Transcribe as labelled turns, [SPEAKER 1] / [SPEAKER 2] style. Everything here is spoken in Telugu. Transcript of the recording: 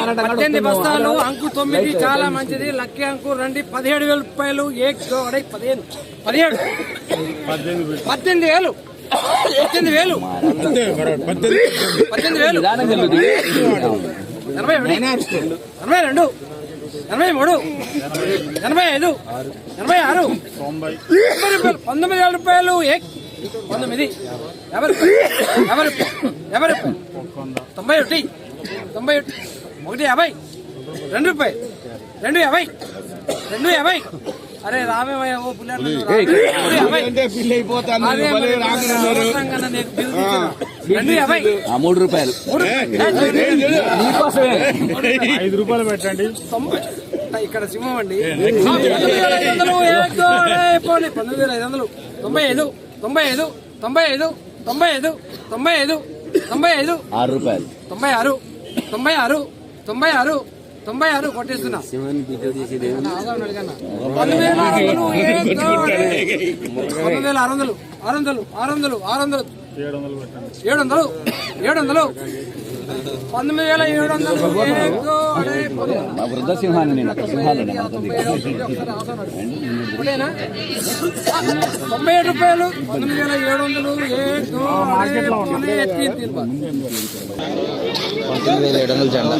[SPEAKER 1] 18 బస్తాలు అంకు 9 చాలా మంచిది. లక్కీ అంకు రండి. 17,000 రూపాయలు. 17 18,000 18,000 18,000 82 83 85 86 19,000 రూపాయలు. 19 ఎవరు 91 91 150 2 రూపాయలు 250 అరే రామేమయ్య ఓ పుల్లర్
[SPEAKER 2] 3 రూపాయలు
[SPEAKER 3] 5 రూపాయలు పెట్టండి.
[SPEAKER 1] ఇక్కడ సింహం అండి. 19,500 19,500 95 95 95 95 95 95
[SPEAKER 2] 6 రూపాయలు
[SPEAKER 1] 96 96 96 96 కొట్టేస్తున్నా. 19,600 600 600 600 700 19,700
[SPEAKER 2] మా వృద్ధ సింహాన్ని నేను సింహాలు
[SPEAKER 1] 97 రూపాయలు. 19,700
[SPEAKER 2] 19,700 జెండా